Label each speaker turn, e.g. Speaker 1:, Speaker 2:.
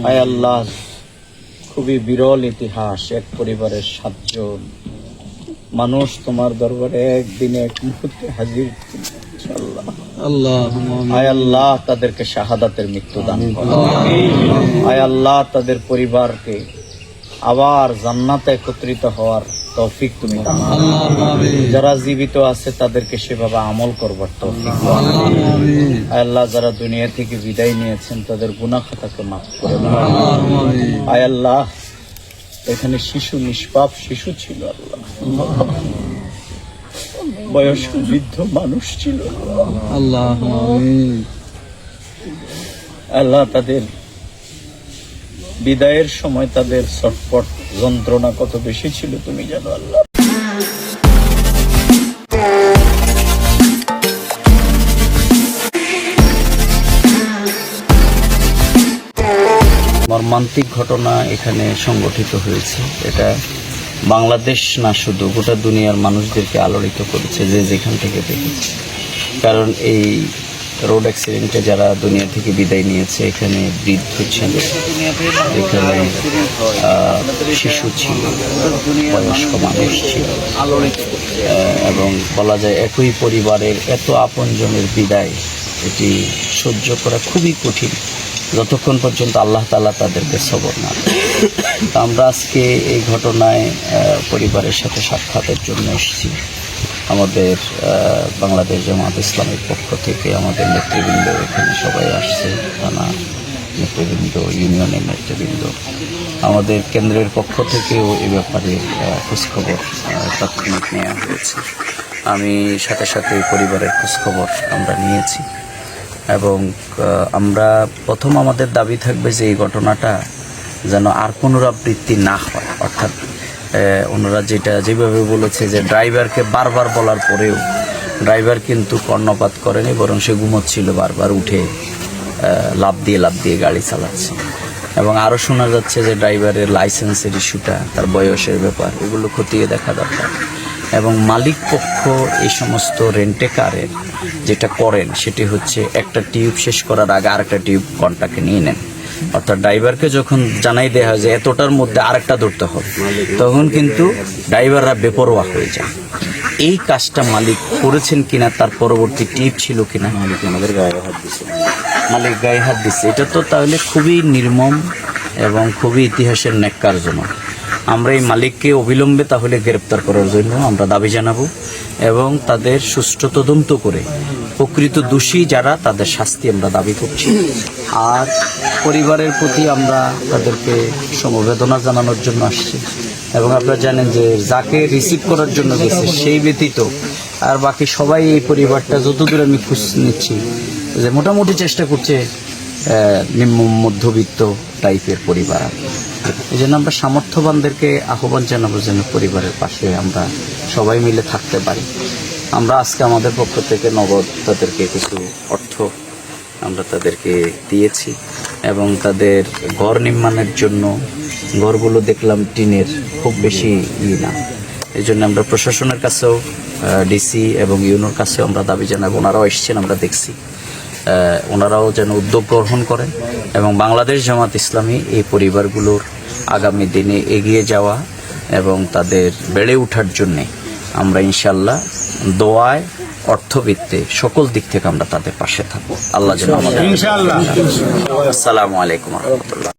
Speaker 1: আয় আল্লাহ, খুবই বিরল ইতিহাস। এক পরিবারের 7 জন মানুষ তোমার দরবারে একদিনে এক মুহূর্তে হাজির। আয় আল্লাহ, তাদেরকে শাহাদাতের মৃত্যু দান করো। আয় আল্লাহ, তাদের পরিবারকে আবার জান্নাতে একত্রিত হওয়ার তৌফিক তুমি দান করো। যারা জীবিত আছে তাদেরকে সেভাবে আমল করবার তৌফিক দাও। আয় আল্লাহ, যারা দুনিয়া থেকে বিদায় নিয়েছেন তাদের গুনাহ খাতাকে মাফ করে দাও। আয় আল্লাহ, এখানে শিশু, নিষ্পাপ শিশু ছিল আল্লাহ, বয়স্ক বৃদ্ধ মানুষ ছিল আল্লাহ। আল্লাহ, তাদের বিদায়ের সময় তাদের ছটফট যন্ত্রণা কত বেশি ছিল তুমি জানো আল্লাহ। মর্মান্তিক ঘটনা এখানে সংগঠিত হয়েছে। এটা বাংলাদেশ না, শুধু গোটা দুনিয়ার মানুষদেরকে আলোড়িত করেছে যে যেখান থেকে দেখেছে। কারণ এই রোড অ্যাক্সিডেন্টে যারা দুনিয়া থেকে বিদায় নিয়েছে, এখানে বৃদ্ধ ছিল, এখানে শিশু ছিল, বয়স্ক মানুষ ছিল, এবং বলা যায় একই পরিবারের এত আপনজনের বিদায় এটি সহ্য করা খুবই কঠিন, যতক্ষণ পর্যন্ত আল্লাহ তাআলা তাদেরকে সবর না দেন। আমরা আজকে এই ঘটনায় পরিবারের সাথে সাক্ষাতের জন্য এসেছি। আমাদের বাংলাদেশ জামাত ইসলামের পক্ষ থেকে আমাদের নেতৃবৃন্দ এখানে সবাই আসছে, থানা নেতৃবৃন্দ, ইউনিয়নের নেতৃবৃন্দ, আমাদের কেন্দ্রের পক্ষ থেকেও এ ব্যাপারে খোঁজখবর তাৎক্ষণিক নেওয়া হয়েছে। আমি সাথে সাথে পরিবারের খোঁজখবর আমরা নিয়েছি এবং আমরা প্রথম আমাদের দাবি থাকবে যে এই ঘটনাটা যেন আর পুনরাবৃত্তি না হয়। অর্থাৎ ওনারা যেভাবে বলেছে যে ড্রাইভারকে বারবার বলার পরেও ড্রাইভার কিন্তু কর্ণপাত করেনি, বরং সে ঘুমোচ্ছিল, বারবার উঠে লাফ দিয়ে গাড়ি চালাচ্ছে। এবং আরও শোনা যাচ্ছে যে ড্রাইভারের লাইসেন্সের ইস্যুটা, তার বয়সের ব্যাপার, এগুলো খতিয়ে দেখা দরকার। এবং মালিক পক্ষ এই সমস্ত রেন্টে কারের যেটা করেন সেটি হচ্ছে একটা টিউব শেষ করার আগে আরেকটা টিউব কন্ট্রাক্টে নিয়ে নেন। অর্থাৎ ড্রাইভারকে যখন জানাই দেওয়া হয় যে এতটার মধ্যে আরেকটা ধরতে হবে, তখন কিন্তু ড্রাইভাররা বেপরোয়া হয়ে যায়। এই কাজটা মালিক করেছেন কিনা, তার পরবর্তী টিপ ছিল কিনা, মালিক গায়ে হাত দিচ্ছে, এটা তো তাহলে খুবই নির্মম এবং খুবই ইতিহাসের ন্যাক্কারজনক। আমরা এই মালিককে অবিলম্বে তাহলে গ্রেপ্তার করার জন্য আমরা দাবি জানাবো এবং তাদের সুষ্ঠু তদন্ত করে প্রকৃত দোষী যারা, তাদের শাস্তি আমরা দাবি করছি। আর পরিবারের প্রতি আমরা তাদেরকে সমবেদনা জানানোর জন্য আসছি। এবং আপনারা জানেন যে যাকে রিসিভ করার জন্য গেছে সেই ব্যতীত আর বাকি সবাই এই পরিবারটা যতদূর আমি খোঁজ নিচ্ছি যে মোটামুটি চেষ্টা করছে নিম্ন মধ্যবিত্ত টাইপের পরিবার। এই জন্য আমরা সামর্থ্যবানদেরকে আহ্বান জানাবো যেন পরিবারের পাশে আমরা সবাই মিলে থাকতে পারি। আমরা আজকে আমাদের পক্ষ থেকে নগদ তাদেরকে কিছু অর্থ আমরা তাদেরকে দিয়েছি এবং তাদের ঘর নির্মাণের জন্য, ঘরগুলো দেখলাম টিনের, খুব বেশি না। এই জন্য আমরা প্রশাসনের কাছেও, ডিসি এবং ইউনোর কাছেও আমরা দাবি জানাবো। ওনারাও এসছেন, আমরা দেখছি, ওনারাও যেন উদ্যোগ গ্রহণ করেন এবং বাংলাদেশ জামাত ইসলামী এই পরিবারগুলোর আগামী দিনে এগিয়ে যাওয়া এবং তাদের বেড়ে ওঠার জন্যে আমরা ইনশাল্লাহ দোয়ায়, অর্থবিত্তে, সকল দিক থেকে আমরা তাদের পাশে থাকবো। আল্লাহ যেন আমাদের। আসসালামু আলাইকুম ওয়া রাহমাতুল্লাহ।